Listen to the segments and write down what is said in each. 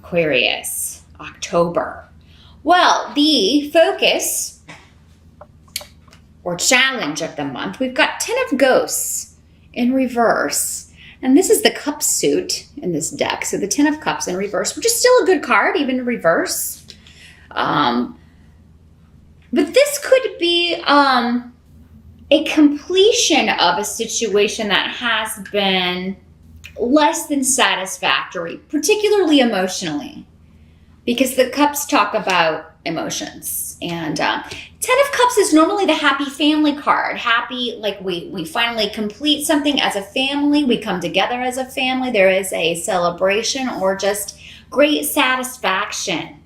Aquarius, October. Well, the focus or challenge of the month, we've got 10 of Ghosts in reverse. And this is the Cup suit in this deck. So the 10 of Cups in reverse, which is still a good card, even in reverse. But this could be a completion of a situation that has been less than satisfactory, particularly emotionally, because the Cups talk about emotions. And 10 of Cups is normally the happy family card. Happy, like we finally complete something as a family. We come together as a family. There is a celebration or just great satisfaction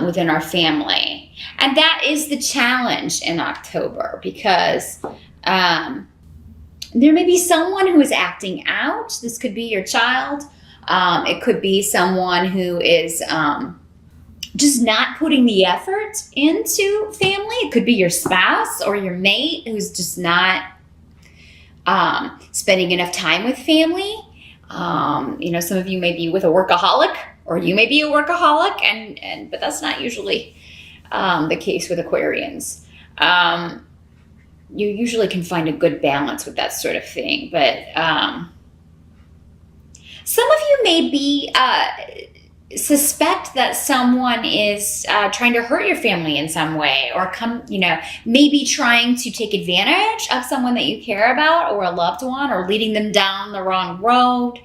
within our family. And that is the challenge in October, because there may be someone who is acting out. This could be your child. It could be someone who is just not putting the effort into family. It could be your spouse or your mate who's just not spending enough time with family. Some of you may be with a workaholic, or you may be a workaholic, but that's not usually the case with Aquarians. You usually can find a good balance with that sort of thing. But some of you may be suspect that someone is trying to hurt your family in some way, or maybe trying to take advantage of someone that you care about, or a loved one, or leading them down the wrong road.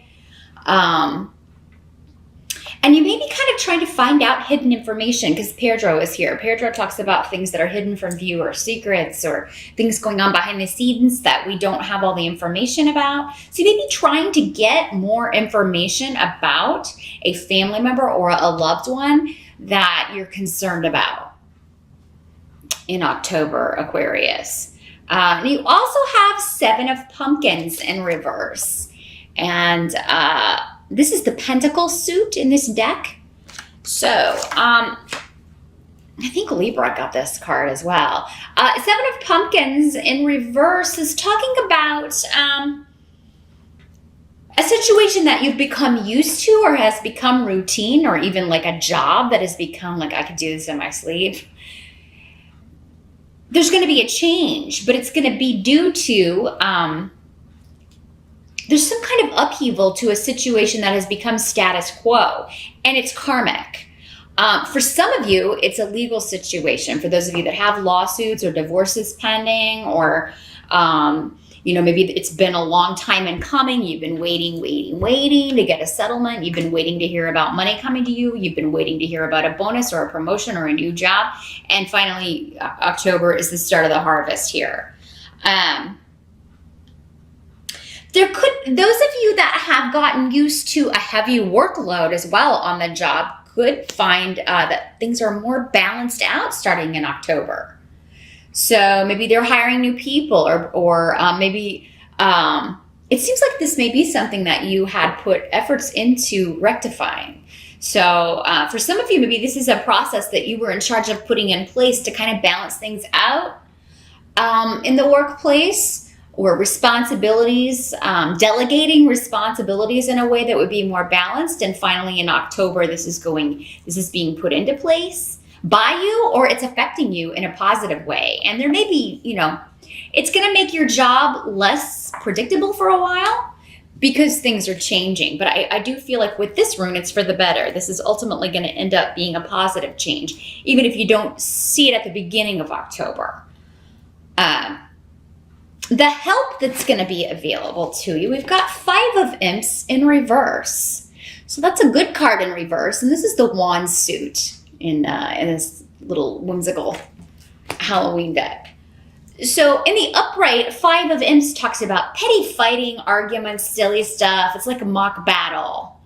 And you may be kind of trying to find out hidden information, because Pedro is here. Pedro talks about things that are hidden from view, or secrets, or things going on behind the scenes that we don't have all the information about. So you may be trying to get more information about a family member or a loved one that you're concerned about in October, Aquarius. And you also have 7 of Pumpkins in reverse. And this is the Pentacle suit in this deck. So, I think Libra got this card as well. 7 of Pumpkins in reverse is talking about a situation that you've become used to, or has become routine, or even like a job that has become like, I could do this in my sleep. There's going to be a change, but it's going to be due to there's some kind of upheaval to a situation that has become status quo, and it's karmic. For some of you, it's a legal situation. For those of you that have lawsuits or divorces pending, or maybe it's been a long time in coming. You've been waiting to get a settlement. You've been waiting to hear about money coming to you. You've been waiting to hear about a bonus or a promotion or a new job. And finally, October is the start of the harvest here. Those of you that have gotten used to a heavy workload as well on the job could find that things are more balanced out starting in October. So maybe they're hiring new people, or maybe it seems like this may be something that you had put efforts into rectifying. So for some of you, maybe this is a process that you were in charge of putting in place to kind of balance things out in the workplace, or responsibilities, delegating responsibilities in a way that would be more balanced. And finally, in October, this is being put into place by you, or it's affecting you in a positive way. And there may be, it's going to make your job less predictable for a while, because things are changing. But I do feel like with this rune, it's for the better. This is ultimately going to end up being a positive change, even if you don't see it at the beginning of October. The help that's going to be available to you, we've got 5 of Imps in reverse. So that's a good card in reverse. And this is the Wand suit in this little whimsical Halloween deck. So in the upright, 5 of Imps talks about petty fighting, arguments, silly stuff. It's like a mock battle.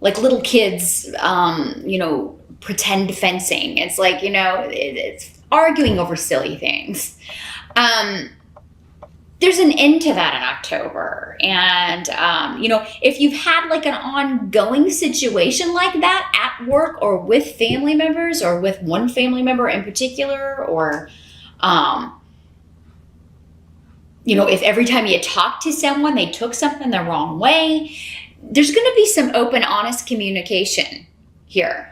Like little kids, pretend fencing. It's like, it's arguing over silly things. There's an end to that in October. And, if you've had like an ongoing situation like that at work, or with family members, or with one family member in particular, or, if every time you talk to someone, they took something the wrong way, there's going to be some open, honest communication here.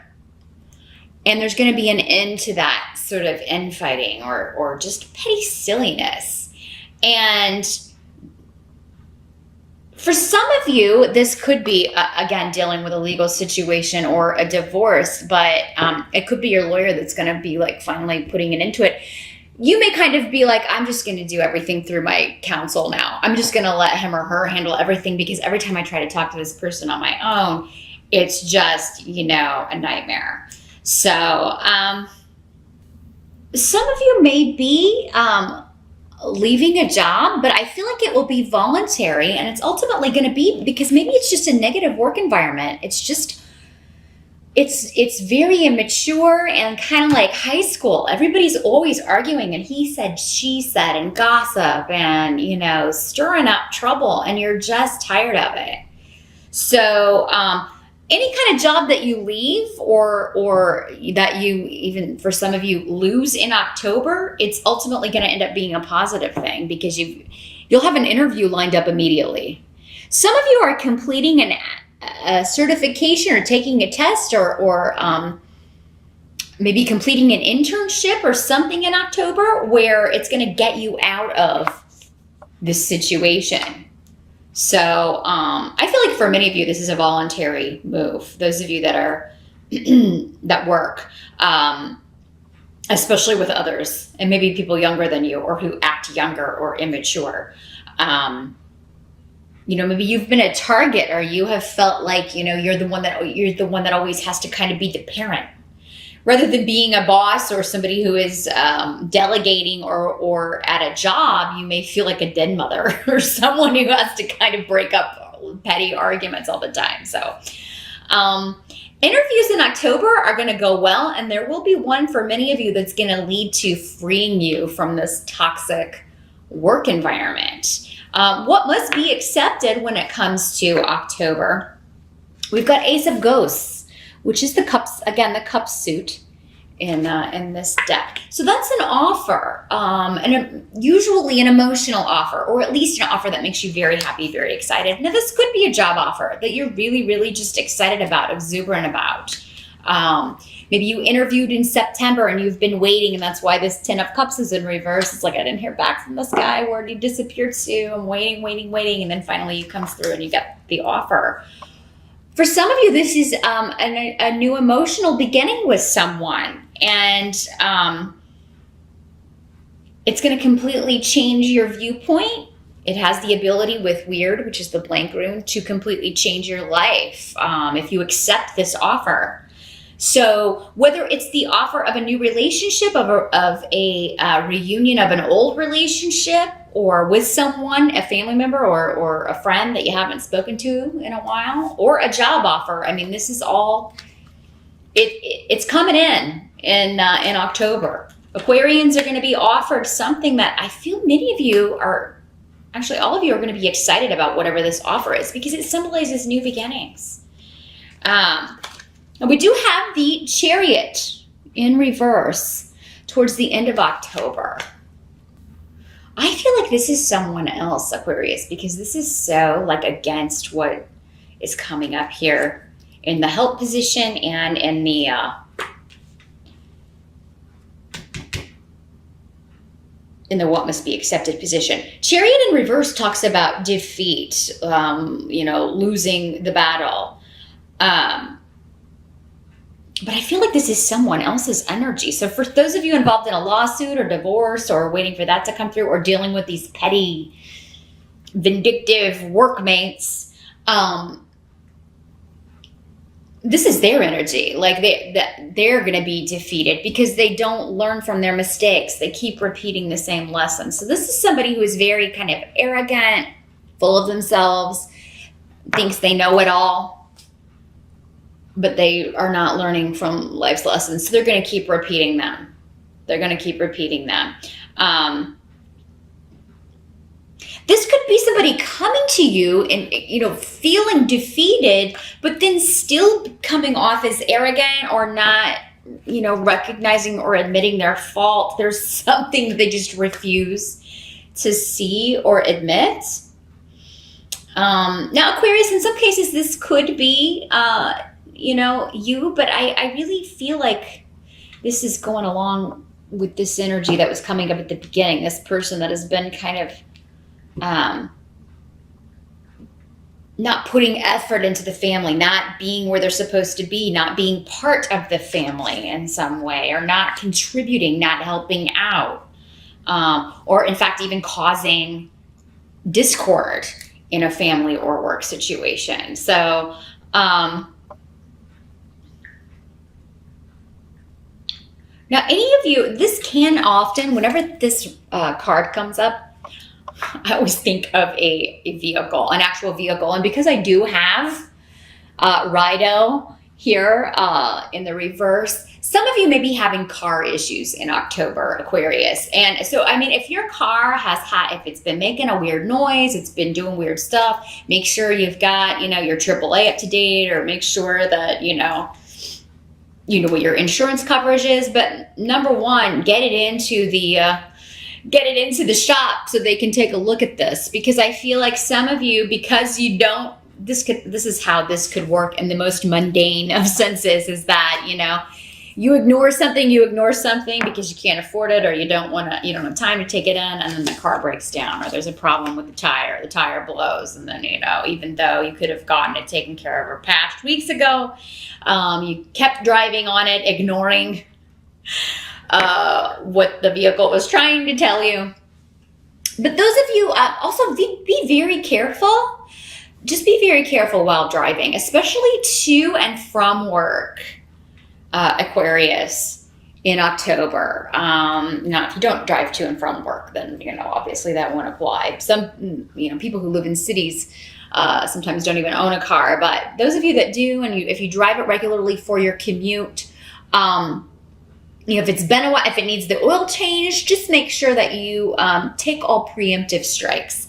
And there's going to be an end to that sort of infighting or just petty silliness. And for some of you, this could be, again, dealing with a legal situation or a divorce, but it could be your lawyer that's going to be like finally putting an end to it. You may kind of be like, I'm just going to do everything through my counsel now. I'm just going to let him or her handle everything, because every time I try to talk to this person on my own, it's just, a nightmare. So some of you may be leaving a job, but I feel like it will be voluntary, and it's ultimately going to be because maybe it's just a negative work environment. It's very immature and kind of like high school. Everybody's always arguing and he said, she said, and gossip and, stirring up trouble, and you're just tired of it. So any kind of job that you leave or that you, even for some of you, lose in October, it's ultimately going to end up being a positive thing, because you'll have an interview lined up immediately. Some of you are completing a certification or taking a test or maybe completing an internship or something in October where it's going to get you out of this situation. So I feel like for many of you, this is a voluntary move. Those of you that are that work, especially with others, and maybe people younger than you or who act younger or immature. Maybe you've been a target, or you have felt like, you're the one that always has to kind of be the parent, rather than being a boss or somebody who is delegating or at a job. You may feel like a den mother or someone who has to kind of break up petty arguments all the time. So interviews in October are going to go well, and there will be one for many of you that's going to lead to freeing you from this toxic work environment. What must be accepted when it comes to October? We've got Ace of Ghosts, which is the cups, again, the cup suit in this deck. So that's an offer, and usually an emotional offer, or at least an offer that makes you very happy, very excited. Now, this could be a job offer that you're really, really just excited about, exuberant about. Maybe you interviewed in September and you've been waiting, and that's why this 10 of Cups is in reverse. It's like, I didn't hear back from this guy. Where did he disappear to? I'm waiting. And then finally you come through and you get the offer. For some of you, this is a new emotional beginning with someone. And it's going to completely change your viewpoint. It has the ability with Weird, which is the blank rune, to completely change your life if you accept this offer. So whether it's the offer of a new relationship, of a reunion of an old relationship, or with someone, a family member or a friend that you haven't spoken to in a while, or a job offer. I mean, this is all, it's coming in October. Aquarians are going to be offered something that I feel many of you are, actually all of you are going to be excited about whatever this offer is, because it symbolizes new beginnings. And we do have the Chariot in reverse towards the end of October. I feel like this is someone else, Aquarius, because this is so like against what is coming up here in the help position and in the what must be accepted position. Chariot in reverse talks about defeat, losing the battle. But I feel like this is someone else's energy. So for those of you involved in a lawsuit or divorce or waiting for that to come through, or dealing with these petty, vindictive workmates, this is their energy. Like they're going to be defeated because they don't learn from their mistakes. They keep repeating the same lesson. So this is somebody who is very kind of arrogant, full of themselves, thinks they know it all, but they are not learning from life's lessons. So they're going to keep repeating them. This could be somebody coming to you and, feeling defeated, but then still coming off as arrogant or not, recognizing or admitting their fault. There's something they just refuse to see or admit. Now, Aquarius, in some cases, this could be, you, but I really feel like this is going along with this energy that was coming up at the beginning. This person that has been kind of not putting effort into the family, not being where they're supposed to be, not being part of the family in some way, or not contributing, not helping out, or in fact, even causing discord in a family or work situation. So, now, any of you, this can often, whenever this card comes up, I always think of a vehicle, an actual vehicle. And because I do have Rido here in the reverse, some of you may be having car issues in October, Aquarius. And so, I mean, if your car has if it's been making a weird noise, it's been doing weird stuff, make sure you've got, your AAA up to date, or make sure that, you know what your insurance coverage is. But number one, get it into the shop so they can take a look at this, because I feel like some of you, because you don't, this is how this could work in the most mundane of senses, is that, you ignore something because you can't afford it, or you don't have time to take it in, and then the car breaks down, or there's a problem with the tire blows, and then, even though you could have gotten it taken care of or patched weeks ago, you kept driving on it, ignoring what the vehicle was trying to tell you. But those of you, also be very careful. Just be very careful while driving, especially to and from work, Aquarius, in October. Now, if you don't drive to and from work, then, obviously that won't apply. Some, people who live in cities sometimes don't even own a car. But those of you that do, and if you drive it regularly for your commute, if it's been a while, if it needs the oil change, just make sure that you take all preemptive strikes